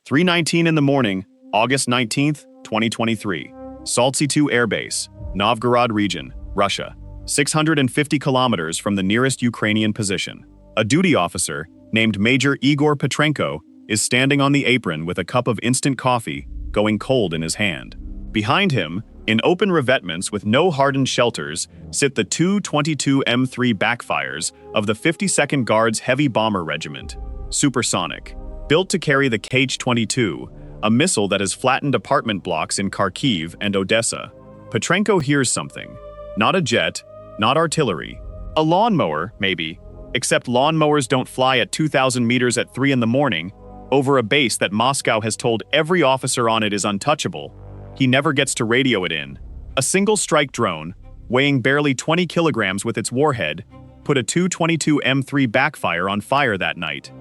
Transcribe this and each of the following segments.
3:19 in the morning, August 19th, 2023. Soltsy 2 Airbase, Novgorod region, Russia. 650 kilometers from the nearest Ukrainian position. A duty officer, named Major Igor Petrenko, is standing on the apron with a cup of instant coffee, going cold in his hand. Behind him, in open revetments with no hardened shelters, sit the Tu-22M3 Backfires of the 52nd Guards Heavy Bomber Regiment. Supersonic. Built to carry the Kh-22, a missile that has flattened apartment blocks in Kharkiv and Odessa. Petrenko hears something. Not a jet, not artillery. A lawnmower, maybe. Except lawnmowers don't fly at 2,000 meters at 3 in the morning, over a base that Moscow has told every officer on it is untouchable. He never gets to radio it in. A single strike drone, weighing barely 20 kilograms with its warhead, put a Tu-22M3 Backfire on fire that night.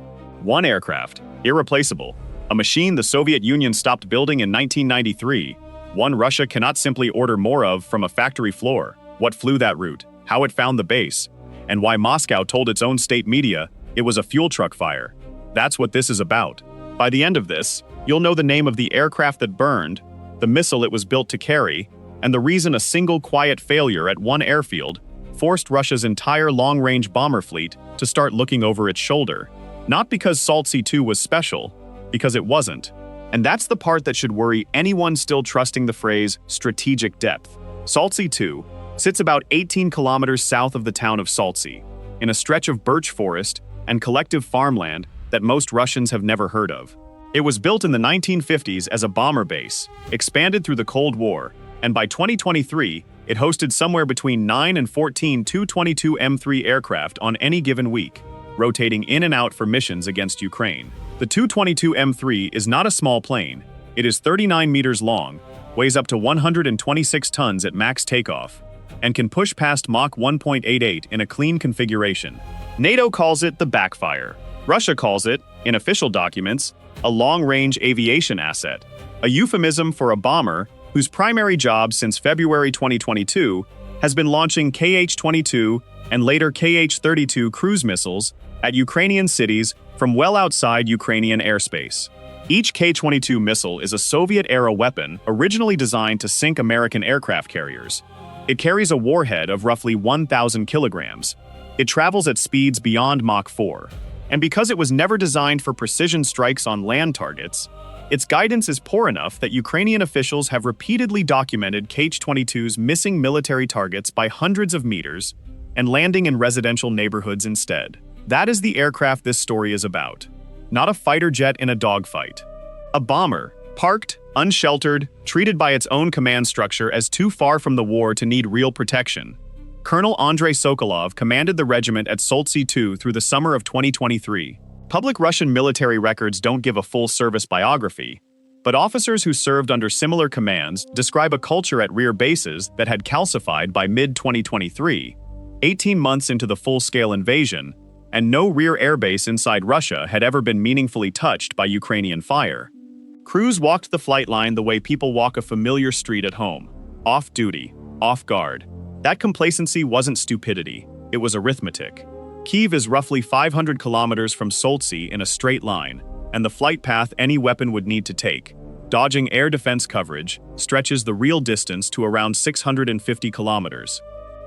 One aircraft, irreplaceable, a machine the Soviet Union stopped building in 1993, one Russia cannot simply order more of from a factory floor. What flew that route, how it found the base, and why Moscow told its own state media it was a fuel truck fire. That's what this is about. By the end of this, you'll know the name of the aircraft that burned, the missile it was built to carry, and the reason a single quiet failure at one airfield forced Russia's entire long-range bomber fleet to start looking over its shoulder. Not because Soltsy 2 was special, because it wasn't. And that's the part that should worry anyone still trusting the phrase strategic depth. Soltsy 2 sits about 18 kilometers south of the town of Soltsy, in a stretch of birch forest and collective farmland that most Russians have never heard of. It was built in the 1950s as a bomber base, expanded through the Cold War, and by 2023, it hosted somewhere between 9 and 14 Tu-22M3 aircraft on any given week, rotating in and out for missions against Ukraine. The Tu-22M3 is not a small plane. It is 39 meters long, weighs up to 126 tons at max takeoff, and can push past Mach 1.88 in a clean configuration. NATO calls it the Backfire. Russia calls it, in official documents, a long-range aviation asset, a euphemism for a bomber whose primary job since February 2022 has been launching Kh-22 and later Kh-32 cruise missiles at Ukrainian cities from well outside Ukrainian airspace. Each Kh-22 missile is a Soviet-era weapon originally designed to sink American aircraft carriers. It carries a warhead of roughly 1,000 kilograms. It travels at speeds beyond Mach 4. And because it was never designed for precision strikes on land targets, its guidance is poor enough that Ukrainian officials have repeatedly documented Kh-22's missing military targets by hundreds of meters and landing in residential neighborhoods instead. That is the aircraft this story is about. Not a fighter jet in a dogfight. A bomber, parked, unsheltered, treated by its own command structure as too far from the war to need real protection. Colonel Andrei Sokolov commanded the regiment at Soltsy 2 through the summer of 2023. Public Russian military records don't give a full service biography, but officers who served under similar commands describe a culture at rear bases that had calcified by mid-2023, 18 months into the full-scale invasion, and no rear airbase inside Russia had ever been meaningfully touched by Ukrainian fire. Crews walked the flight line the way people walk a familiar street at home, off-duty, off-guard. That complacency wasn't stupidity, it was arithmetic. Kyiv is roughly 500 kilometers from Soltsy in a straight line, and the flight path any weapon would need to take, dodging air defense coverage, stretches the real distance to around 650 kilometers.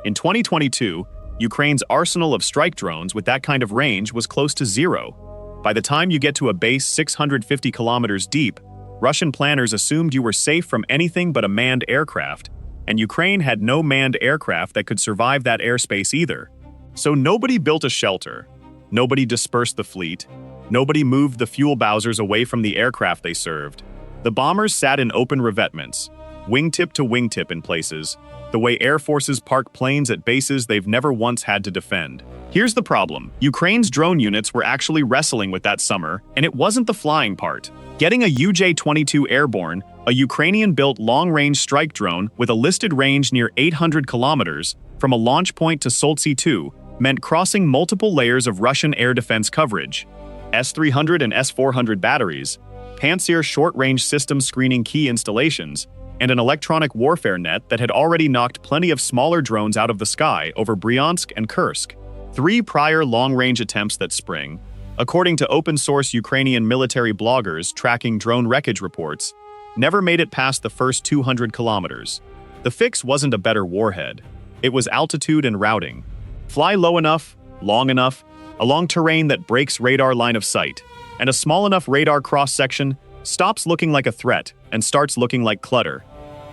In 2022, Ukraine's arsenal of strike drones with that kind of range was close to zero. By the time you get to a base 650 kilometers deep, Russian planners assumed you were safe from anything but a manned aircraft, and Ukraine had no manned aircraft that could survive that airspace either. So nobody built a shelter, nobody dispersed the fleet, nobody moved the fuel bowsers away from the aircraft they served. The bombers sat in open revetments, wingtip to wingtip in places, the way air forces park planes at bases they've never once had to defend. Here's the problem. Ukraine's drone units were actually wrestling with that summer, and it wasn't the flying part. Getting a UJ-22 airborne, a Ukrainian-built long-range strike drone with a listed range near 800 kilometers, from a launch point to Soltsy 2, meant crossing multiple layers of Russian air defense coverage. S-300 and S-400 batteries, Pantsir short-range system screening key installations, and an electronic warfare net that had already knocked plenty of smaller drones out of the sky over Bryansk and Kursk. 3 prior long-range attempts that spring, according to open-source Ukrainian military bloggers tracking drone wreckage reports, never made it past the first 200 kilometers. The fix wasn't a better warhead. It was altitude and routing. Fly low enough, long enough, along terrain that breaks radar line of sight, and a small enough radar cross-section stops looking like a threat and starts looking like clutter.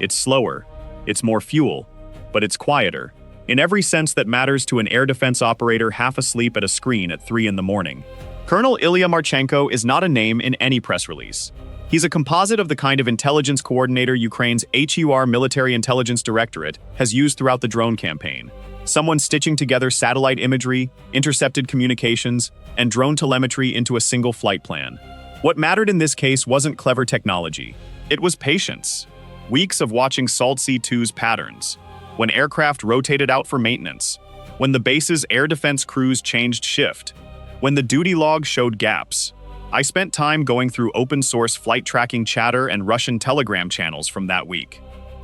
It's slower, it's more fuel, but it's quieter, in every sense that matters to an air defense operator half asleep at a screen at 3 in the morning. Colonel Ilya Marchenko is not a name in any press release. He's a composite of the kind of intelligence coordinator Ukraine's HUR Military Intelligence Directorate has used throughout the drone campaign. Someone stitching together satellite imagery, intercepted communications, and drone telemetry into a single flight plan. What mattered in this case wasn't clever technology. It was patience. Weeks of watching Soltsy 2's patterns. When aircraft rotated out for maintenance. When the base's air defense crews changed shift. When the duty log showed gaps. I spent time going through open-source flight tracking chatter and Russian Telegram channels from that week.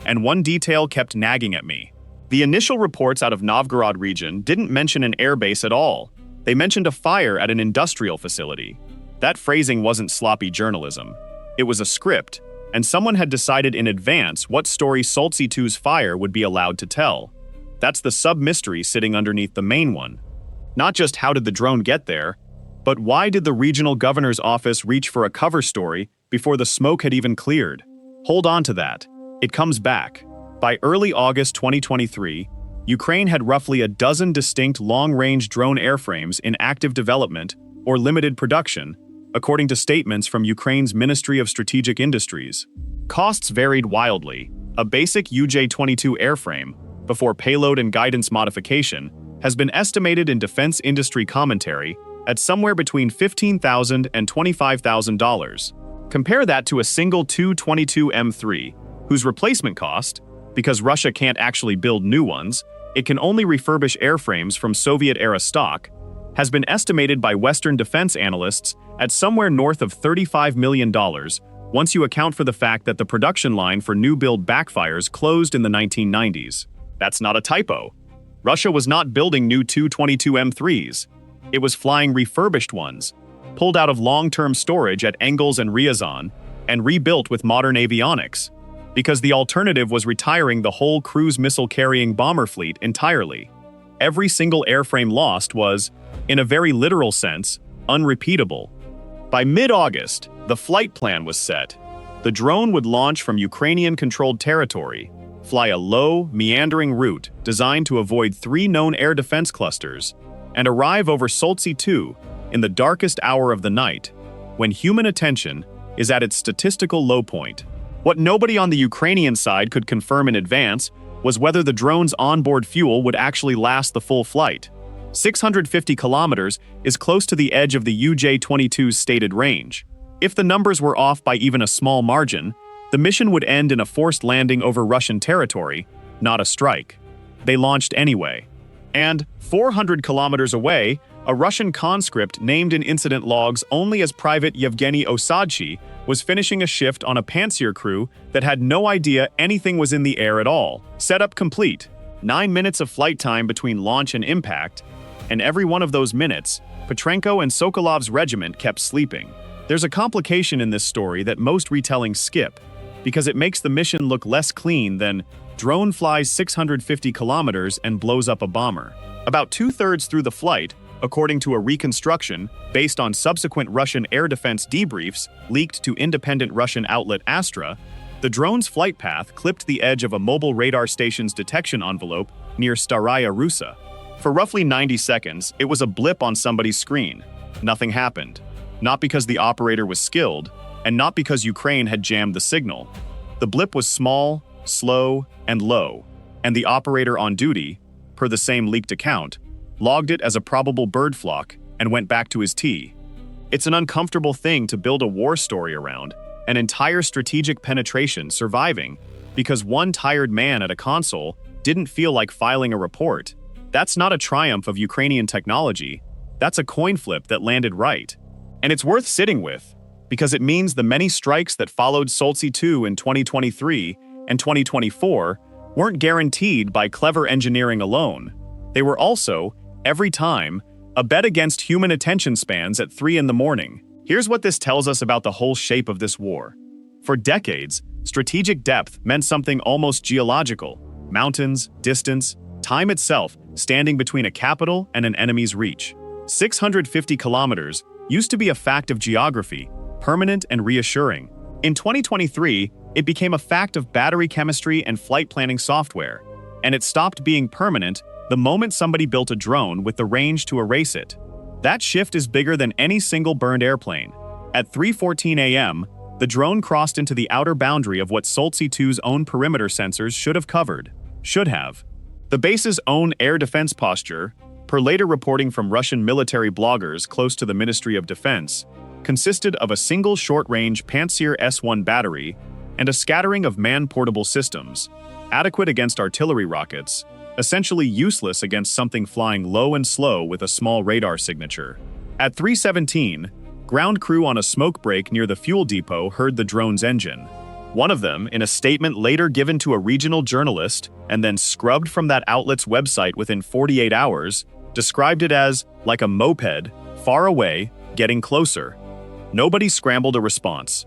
And one detail kept nagging at me. The initial reports out of Novgorod region didn't mention an airbase at all. They mentioned a fire at an industrial facility. That phrasing wasn't sloppy journalism. It was a script, and someone had decided in advance what story Soltsy 2's fire would be allowed to tell. That's the sub-mystery sitting underneath the main one. Not just how did the drone get there, but why did the regional governor's office reach for a cover story before the smoke had even cleared? Hold on to that. It comes back. By early August 2023, Ukraine had roughly a dozen distinct long-range drone airframes in active development or limited production, according to statements from Ukraine's Ministry of Strategic Industries. Costs varied wildly. A basic Tu-22 airframe, before payload and guidance modification, has been estimated in defense industry commentary at somewhere between $15,000 and $25,000. Compare that to a single Tu-22M3, whose replacement cost, because Russia can't actually build new ones, it can only refurbish airframes from Soviet-era stock, has been estimated by Western defense analysts at somewhere north of $35 million once you account for the fact that the production line for new-build backfires closed in the 1990s. That's not a typo. Russia was not building new Tu-22M3s. It was flying refurbished ones, pulled out of long-term storage at Engels and Ryazan, and rebuilt with modern avionics, because the alternative was retiring the whole cruise missile-carrying bomber fleet entirely. Every single airframe lost was, in a very literal sense, unrepeatable. By mid-August, the flight plan was set. The drone would launch from Ukrainian-controlled territory, fly a low, meandering route designed to avoid 3 known air defense clusters, and arrive over Soltsy 2 in the darkest hour of the night, when human attention is at its statistical low point. What nobody on the Ukrainian side could confirm in advance was whether the drone's onboard fuel would actually last the full flight. 650 kilometers is close to the edge of the UJ-22's stated range. If the numbers were off by even a small margin, the mission would end in a forced landing over Russian territory, not a strike. They launched anyway. And 400 kilometers away, a Russian conscript named in incident logs only as Private Yevgeny Osadchi was finishing a shift on a Pantsir crew that had no idea anything was in the air at all. Setup complete. 9 minutes of flight time between launch and impact, and every one of those minutes, Petrenko and Sokolov's regiment kept sleeping. There's a complication in this story that most retellings skip, because it makes the mission look less clean than drone flies 650 kilometers and blows up a bomber. About 2/3 through the flight, according to a reconstruction based on subsequent Russian air defense debriefs leaked to independent Russian outlet Astra, the drone's flight path clipped the edge of a mobile radar station's detection envelope near Staraya Russa. For roughly 90 seconds, it was a blip on somebody's screen. Nothing happened. Not because the operator was skilled, and not because Ukraine had jammed the signal. The blip was small, slow, and low, and the operator on duty, per the same leaked account, logged it as a probable bird flock and went back to his tea. It's an uncomfortable thing to build a war story around, an entire strategic penetration surviving because one tired man at a console didn't feel like filing a report. That's not a triumph of Ukrainian technology. That's a coin flip that landed right. And it's worth sitting with, because it means the many strikes that followed Soltsy 2 in 2023 and 2024 weren't guaranteed by clever engineering alone. They were also, every time, A bet against human attention spans at 3 in the morning. Here's what this tells us about the whole shape of this war. For decades, strategic depth meant something almost geological: mountains, distance, time itself standing between a capital and an enemy's reach. 650 kilometers used to be a fact of geography, permanent and reassuring. In 2023, it became a fact of battery chemistry and flight planning software, and it stopped being permanent the moment somebody built a drone with the range to erase it. That shift is bigger than any single burned airplane. At 3:14 a.m., the drone crossed into the outer boundary of what Soltsy 2's own perimeter sensors should have covered. The base's own air defense posture, per later reporting from Russian military bloggers close to the Ministry of Defense, consisted of a single short-range Pantsir S-1 battery and a scattering of man-portable systems, adequate against artillery rockets, essentially useless against something flying low and slow with a small radar signature. At 3:17, ground crew on a smoke break near the fuel depot heard the drone's engine. One of them, in a statement later given to a regional journalist and then scrubbed from that outlet's website within 48 hours, described it as like a moped, far away, getting closer. Nobody scrambled a response.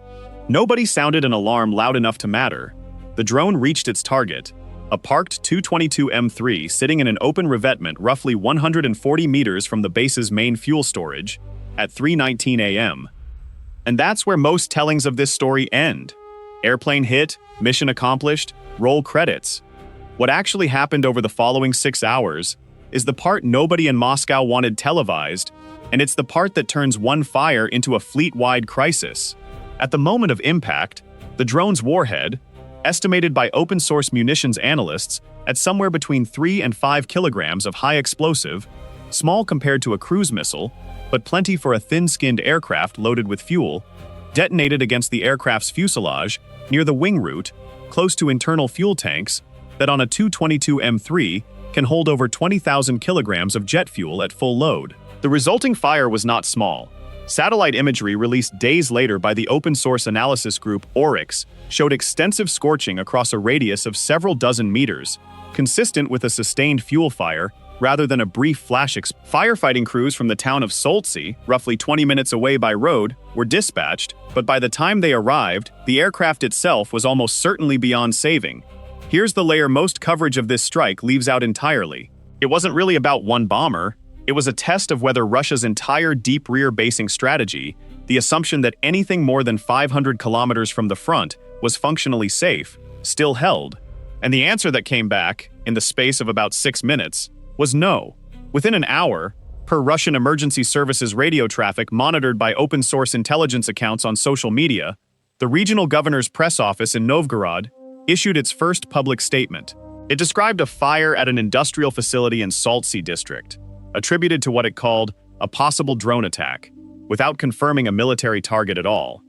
Nobody sounded an alarm loud enough to matter. The drone reached its target, a parked Tu-22M3 sitting in an open revetment roughly 140 meters from the base's main fuel storage, at 3:19 a.m. And that's where most tellings of this story end. Airplane hit, mission accomplished, roll credits. What actually happened over the following 6 hours is the part nobody in Moscow wanted televised, and it's the part that turns one fire into a fleet-wide crisis. At the moment of impact, the drone's warhead, estimated by open-source munitions analysts at somewhere between 3 and 5 kilograms of high explosive, small compared to a cruise missile, but plenty for a thin-skinned aircraft loaded with fuel, detonated against the aircraft's fuselage near the wing root, close to internal fuel tanks that on a Tu-22M3 can hold over 20,000 kilograms of jet fuel at full load. The resulting fire was not small. Satellite imagery released days later by the open-source analysis group Oryx showed extensive scorching across a radius of several dozen meters, consistent with a sustained fuel fire rather than a brief flash Firefighting crews from the town of Soltsy, roughly 20 minutes away by road, were dispatched, but by the time they arrived, the aircraft itself was almost certainly beyond saving. Here's the layer most coverage of this strike leaves out entirely. It wasn't really about one bomber. It was a test of whether Russia's entire deep rear basing strategy, the assumption that anything more than 500 kilometers from the front was functionally safe, still held. And the answer that came back, in the space of about 6 minutes, was no. Within an hour, per Russian emergency services radio traffic monitored by open-source intelligence accounts on social media, the regional governor's press office in Novgorod issued its first public statement. It described a fire at an industrial facility in Soltsy district, attributed to what it called a possible drone attack, without confirming a military target at all.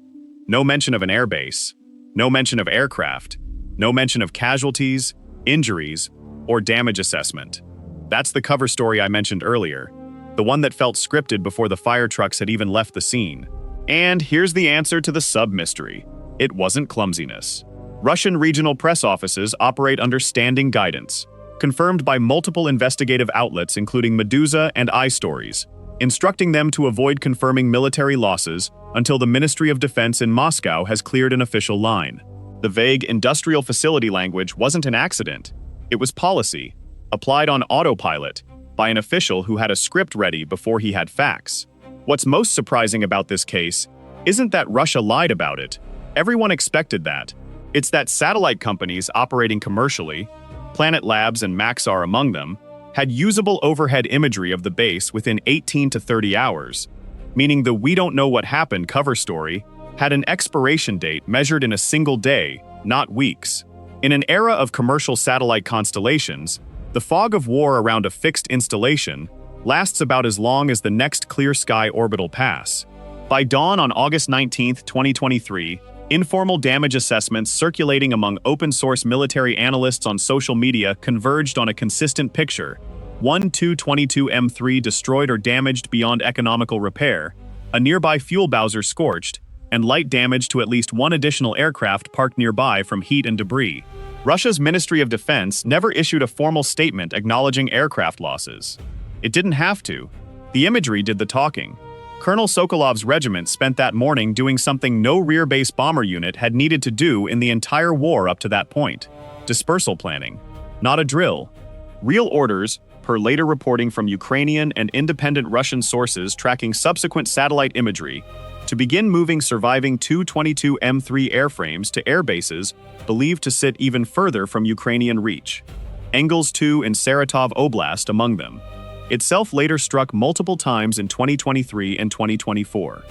No mention of an airbase, no mention of aircraft, no mention of casualties, injuries, or damage assessment. That's the cover story I mentioned earlier, the one that felt scripted before the fire trucks had even left the scene. And here's the answer to the sub-mystery. It wasn't clumsiness. Russian regional press offices operate under standing guidance, confirmed by multiple investigative outlets including Medusa and iStories, instructing them to avoid confirming military losses until the Ministry of Defense in Moscow has cleared an official line. The vague industrial facility language wasn't an accident. It was policy, applied on autopilot by an official who had a script ready before he had facts. What's most surprising about this case isn't that Russia lied about it. Everyone expected that. It's that satellite companies operating commercially, Planet Labs and Maxar among them, had usable overhead imagery of the base within 18 to 30 hours, meaning the "we don't know what happened" cover story had an expiration date measured in a single day, not weeks. In an era of commercial satellite constellations, the fog of war around a fixed installation lasts about as long as the next clear sky orbital pass. By dawn on August 19, 2023, informal damage assessments circulating among open-source military analysts on social media converged on a consistent picture: one Tu-22M3 destroyed or damaged beyond economical repair, a nearby fuel bowser scorched, and light damage to at least one additional aircraft parked nearby from heat and debris. Russia's Ministry of Defense never issued a formal statement acknowledging aircraft losses. It didn't have to. The imagery did the talking. Colonel Sokolov's regiment spent that morning doing something no rear-base bomber unit had needed to do in the entire war up to that point. Dispersal planning. Not a drill. Real orders, per later reporting from Ukrainian and independent Russian sources tracking subsequent satellite imagery, to begin moving surviving Tu-22M3 airframes to airbases believed to sit even further from Ukrainian reach. Engels II in Saratov Oblast among them. Itself later struck multiple times in 2023 and 2024,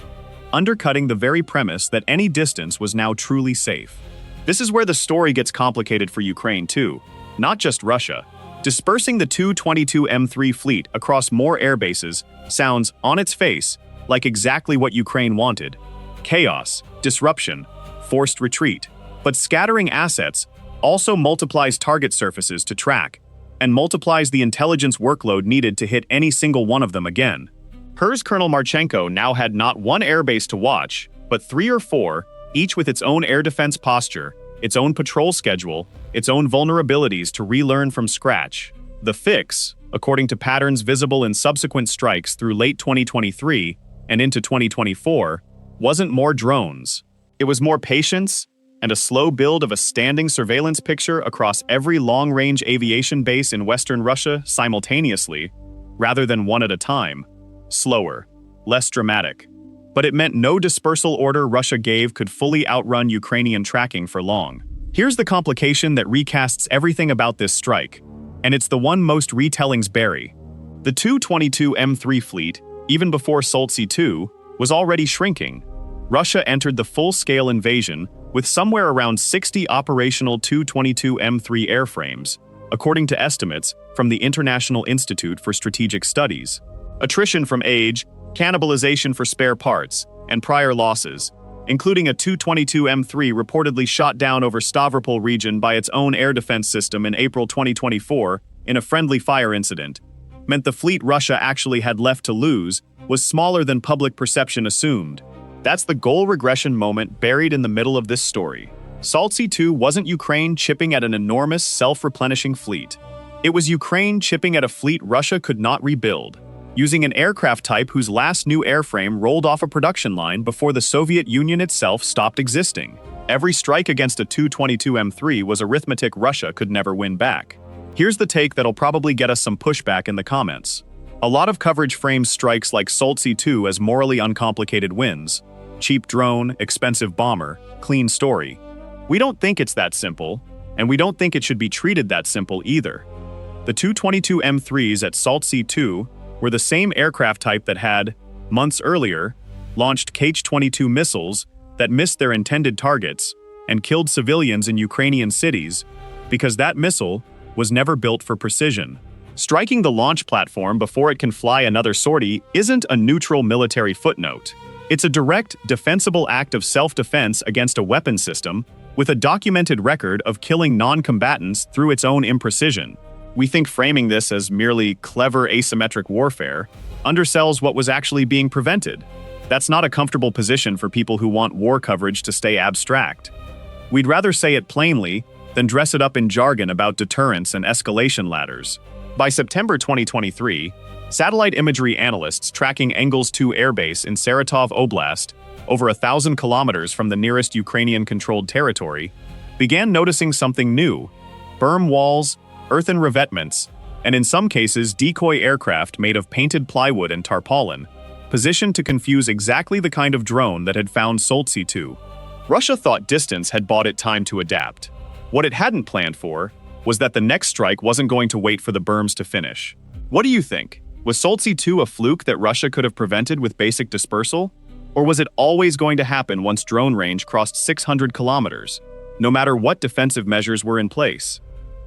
undercutting the very premise that any distance was now truly safe. This is where the story gets complicated for Ukraine too, not just Russia. Dispersing the Tu-22M3 fleet across more airbases sounds, on its face, like exactly what Ukraine wanted. Chaos, disruption, forced retreat. But scattering assets also multiplies target surfaces to track, and multiplies the intelligence workload needed to hit any single one of them again. HER's Colonel Marchenko now had not one airbase to watch, but 3 or 4, each with its own air defense posture, its own patrol schedule, its own vulnerabilities to relearn from scratch. The fix, according to patterns visible in subsequent strikes through late 2023 and into 2024, wasn't more drones. It was more patience and a slow build of a standing surveillance picture across every long-range aviation base in Western Russia simultaneously, rather than one at a time. Slower, less dramatic. But it meant no dispersal order Russia gave could fully outrun Ukrainian tracking for long. Here's the complication that recasts everything about this strike, and it's the one most retellings bury. The Tu-22M3 fleet, even before Soltsy II, was already shrinking. Russia entered the full-scale invasion with somewhere around 60 operational Tu-22M3 airframes, according to estimates from the International Institute for Strategic Studies. Attrition from age, cannibalization for spare parts, and prior losses, including a Tu-22M3 reportedly shot down over Stavropol region by its own air defense system in April 2024 in a friendly fire incident, meant the fleet Russia actually had left to lose was smaller than public perception assumed. That's the goal regression moment buried in the middle of this story. Soltsy II wasn't Ukraine chipping at an enormous self-replenishing fleet. It was Ukraine chipping at a fleet Russia could not rebuild, using an aircraft type whose last new airframe rolled off a production line before the Soviet Union itself stopped existing. Every strike against a Tu-22M3 was arithmetic Russia could never win back. Here's the take that'll probably get us some pushback in the comments. A lot of coverage frames strikes like Soltsy II as morally uncomplicated wins. Cheap drone, expensive bomber, clean story. We don't think it's that simple, and we don't think it should be treated that simple either. The Tu-22M3s at Soltsy II were the same aircraft type that had, months earlier, launched Kh-22 missiles that missed their intended targets and killed civilians in Ukrainian cities because that missile was never built for precision. Striking the launch platform before it can fly another sortie isn't a neutral military footnote. It's a direct, defensible act of self-defense against a weapon system with a documented record of killing non-combatants through its own imprecision. We think framing this as merely clever asymmetric warfare undersells what was actually being prevented. That's not a comfortable position for people who want war coverage to stay abstract. We'd rather say it plainly than dress it up in jargon about deterrence and escalation ladders. By September 2023, satellite imagery analysts tracking Engels II Airbase in Saratov Oblast, over 1,000 kilometers from the nearest Ukrainian-controlled territory, began noticing something new: berm walls, earthen revetments, and in some cases decoy aircraft made of painted plywood and tarpaulin, positioned to confuse exactly the kind of drone that had found Soltsy II. Russia thought distance had bought it time to adapt. What it hadn't planned for was that the next strike wasn't going to wait for the berms to finish. What do you think? Was Soltsy II a fluke that Russia could have prevented with basic dispersal? Or was it always going to happen once drone range crossed 600 kilometers, no matter what defensive measures were in place?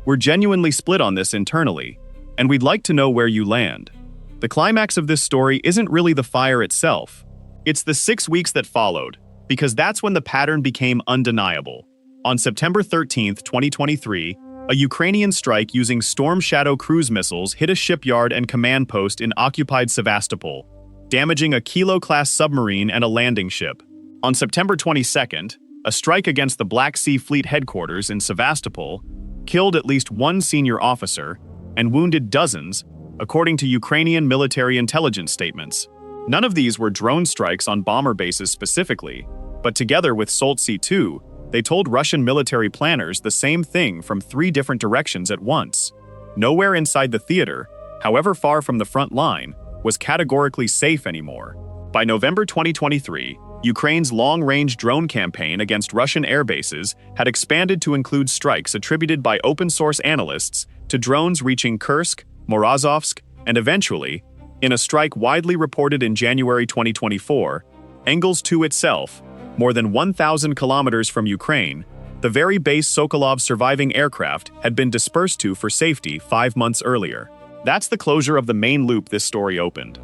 We're genuinely split on this internally, and we'd like to know where you land. The climax of this story isn't really the fire itself. It's the 6 weeks that followed, because that's when the pattern became undeniable. On September 13, 2023, a Ukrainian strike using Storm Shadow cruise missiles hit a shipyard and command post in occupied Sevastopol, damaging a Kilo-class submarine and a landing ship. On September 22nd, a strike against the Black Sea Fleet headquarters in Sevastopol killed at least one senior officer and wounded dozens, according to Ukrainian military intelligence statements. None of these were drone strikes on bomber bases specifically, but together with Soltsy 2, they told Russian military planners the same thing from 3 different directions at once. Nowhere inside the theater, however far from the front line, was categorically safe anymore. By November 2023, Ukraine's long-range drone campaign against Russian air bases had expanded to include strikes attributed by open-source analysts to drones reaching Kursk, Morozovsk, and eventually, in a strike widely reported in January 2024, Engels 2 itself, more than 1,000 kilometers from Ukraine, the very base Sokolov's surviving aircraft had been dispersed to for safety 5 months earlier. That's the closure of the main loop this story opened.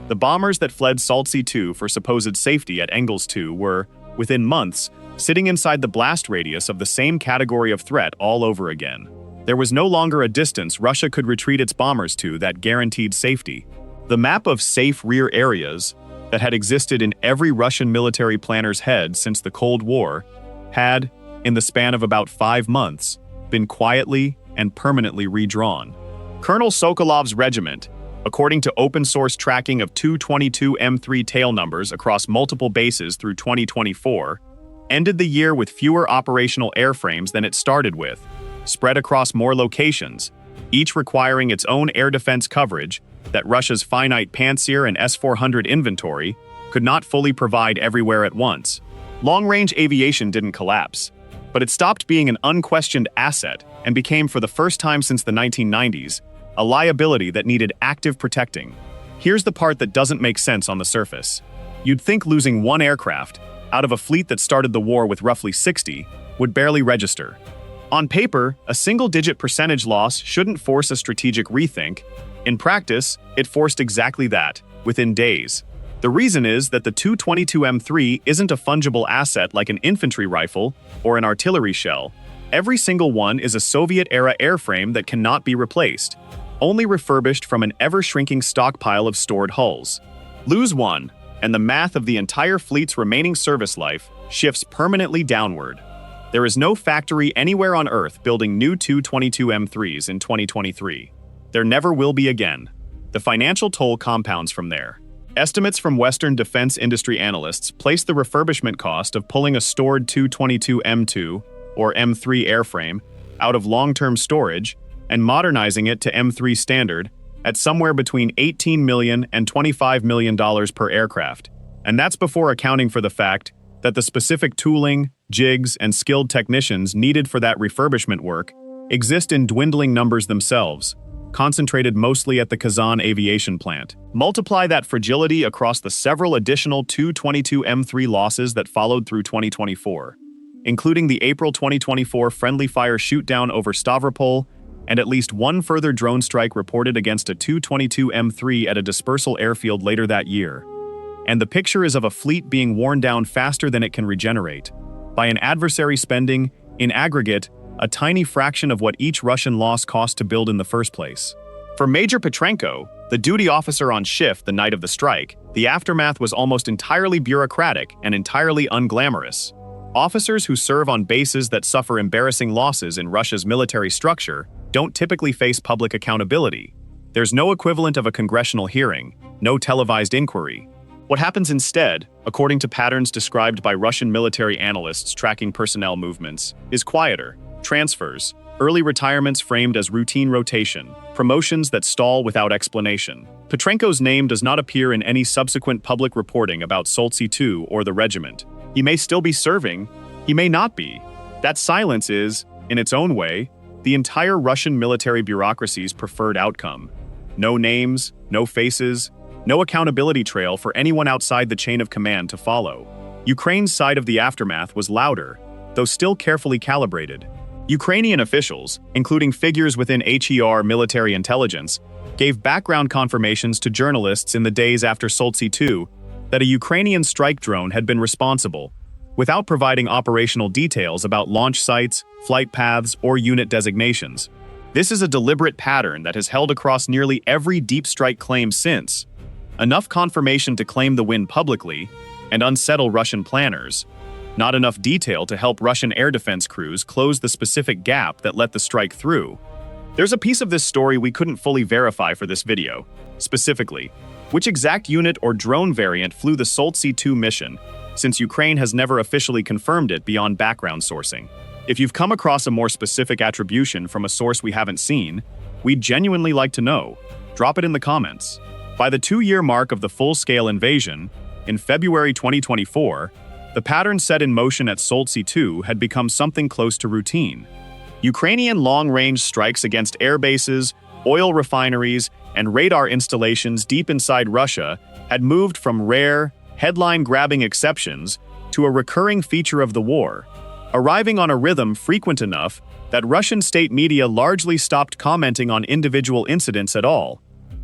The bombers that fled Soltsy 2 for supposed safety at Engels 2 were, within months, sitting inside the blast radius of the same category of threat all over again. There was no longer a distance Russia could retreat its bombers to that guaranteed safety. The map of safe rear areas that had existed in every Russian military planner's head since the Cold War had, in the span of about 5 months, been quietly and permanently redrawn. Colonel Sokolov's regiment, according to open-source tracking of Tu-22M3 tail numbers across multiple bases through 2024, ended the year with fewer operational airframes than it started with, spread across more locations, each requiring its own air defense coverage that Russia's finite Pantsir and S-400 inventory could not fully provide everywhere at once. Long-range aviation didn't collapse, but it stopped being an unquestioned asset and became, for the first time since the 1990s, a liability that needed active protecting. Here's the part that doesn't make sense on the surface. You'd think losing 1 aircraft, out of a fleet that started the war with roughly 60, would barely register. On paper, a single-digit percentage loss shouldn't force a strategic rethink. In practice, it forced exactly that, within days. The reason is that the Tu-22M3 isn't a fungible asset like an infantry rifle or an artillery shell. Every single one is a Soviet-era airframe that cannot be replaced, only refurbished from an ever-shrinking stockpile of stored hulls. Lose one, and the math of the entire fleet's remaining service life shifts permanently downward. There is no factory anywhere on Earth building new Tu-22M3s in 2023. There never will be again. The financial toll compounds from there. Estimates from Western defense industry analysts place the refurbishment cost of pulling a stored Tu-22M2 or M3 airframe out of long-term storage and modernizing it to M3 standard at somewhere between $18 million and $25 million per aircraft. And that's before accounting for the fact that the specific tooling, jigs, and skilled technicians needed for that refurbishment work exist in dwindling numbers themselves, concentrated mostly at the Kazan aviation plant. Multiply that fragility across the several additional Tu-22M3 losses that followed through 2024, including the April 2024 friendly fire shootdown over Stavropol and at least 1 further drone strike reported against a Tu-22M3 at a dispersal airfield later that year. And the picture is of a fleet being worn down faster than it can regenerate, by an adversary spending, in aggregate, a tiny fraction of what each Russian loss cost to build in the first place. For Major Petrenko, the duty officer on shift the night of the strike, the aftermath was almost entirely bureaucratic and entirely unglamorous. Officers who serve on bases that suffer embarrassing losses in Russia's military structure don't typically face public accountability. There's no equivalent of a congressional hearing, no televised inquiry. What happens instead, according to patterns described by Russian military analysts tracking personnel movements, is quieter. Transfers, early retirements framed as routine rotation, promotions that stall without explanation. Petrenko's name does not appear in any subsequent public reporting about Soltsy 2 or the regiment. He may still be serving, he may not be. That silence is, in its own way, the entire Russian military bureaucracy's preferred outcome. No names, no faces, no accountability trail for anyone outside the chain of command to follow. Ukraine's side of the aftermath was louder, though still carefully calibrated. Ukrainian officials, including figures within HER military intelligence, gave background confirmations to journalists in the days after Soltsy 2 that a Ukrainian strike drone had been responsible, without providing operational details about launch sites, flight paths, or unit designations. This is a deliberate pattern that has held across nearly every deep strike claim since. Enough confirmation to claim the win publicly and unsettle Russian planners. Not enough detail to help Russian air defense crews close the specific gap that let the strike through. There's a piece of this story we couldn't fully verify for this video. Specifically, which exact unit or drone variant flew the Soltsy 2 mission, since Ukraine has never officially confirmed it beyond background sourcing. If you've come across a more specific attribution from a source we haven't seen, we'd genuinely like to know. Drop it in the comments. By the 2-year mark of the full-scale invasion, in February 2024, the pattern set in motion at Soltsy 2 had become something close to routine. Ukrainian long-range strikes against air bases, oil refineries, and radar installations deep inside Russia had moved from rare, headline-grabbing exceptions to a recurring feature of the war, arriving on a rhythm frequent enough that Russian state media largely stopped commenting on individual incidents at all,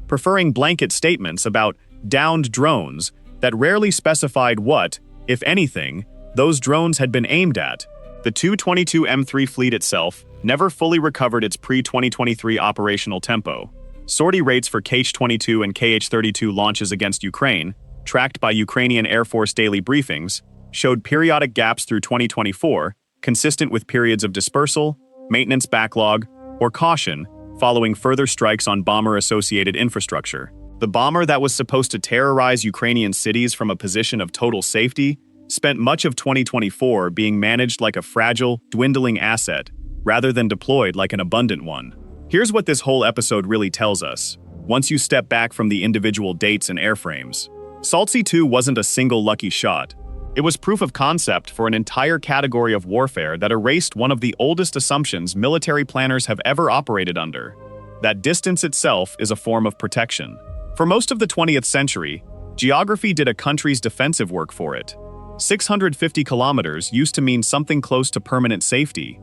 preferring blanket statements about downed drones that rarely specified what, if anything, those drones had been aimed at. The Tu-22M3 fleet itself never fully recovered its pre-2023 operational tempo. Sortie rates for Kh-22 and Kh-32 launches against Ukraine, tracked by Ukrainian Air Force daily briefings, showed periodic gaps through 2024, consistent with periods of dispersal, maintenance backlog, or caution following further strikes on bomber-associated infrastructure. The bomber that was supposed to terrorize Ukrainian cities from a position of total safety spent much of 2024 being managed like a fragile, dwindling asset, rather than deployed like an abundant one. Here's what this whole episode really tells us, once you step back from the individual dates and airframes. Soltsy 2 wasn't a single lucky shot. It was proof of concept for an entire category of warfare that erased one of the oldest assumptions military planners have ever operated under: that distance itself is a form of protection. For most of the 20th century, geography did a country's defensive work for it. 650 kilometers used to mean something close to permanent safety.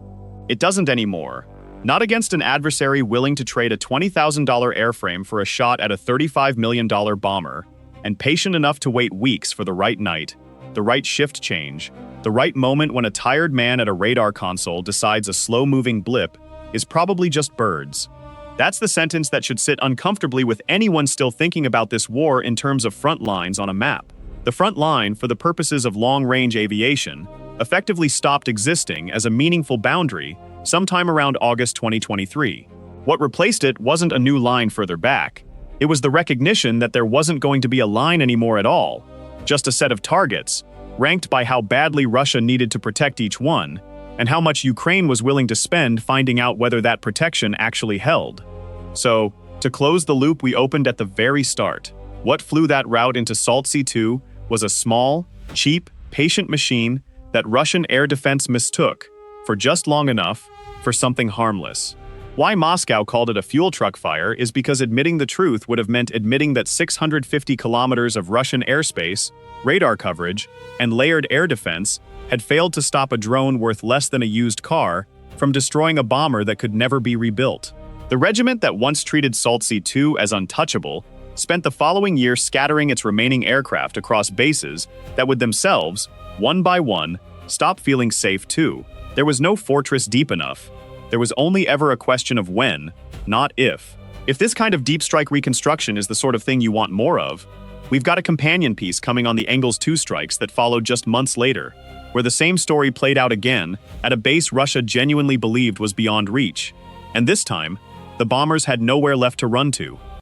It doesn't anymore. Not against an adversary willing to trade a $20,000 airframe for a shot at a $35 million bomber, and patient enough to wait weeks for the right night, the right shift change, the right moment when a tired man at a radar console decides a slow-moving blip is probably just birds. That's the sentence that should sit uncomfortably with anyone still thinking about this war in terms of front lines on a map. The front line, for the purposes of long-range aviation, effectively stopped existing as a meaningful boundary sometime around August 2023. What replaced it wasn't a new line further back. It was the recognition that there wasn't going to be a line anymore at all, just a set of targets, ranked by how badly Russia needed to protect each one, and how much Ukraine was willing to spend finding out whether that protection actually held. So, to close the loop we opened at the very start, what flew that route into Soltsy 2 was a small, cheap, patient machine that Russian air defense mistook, for just long enough, for something harmless. Why Moscow called it a fuel truck fire is because admitting the truth would have meant admitting that 650 kilometers of Russian airspace, radar coverage, and layered air defense had failed to stop a drone worth less than a used car from destroying a bomber that could never be rebuilt. The regiment that once treated Soltsy 2 as untouchable spent the following year scattering its remaining aircraft across bases that would themselves, one by one, stop feeling safe too. There was no fortress deep enough. There was only ever a question of when, not if. If this kind of deep strike reconstruction is the sort of thing you want more of, we've got a companion piece coming on the Engels 2 strikes that followed just months later, where the same story played out again at a base Russia genuinely believed was beyond reach. And this time, the bombers had nowhere left to run to.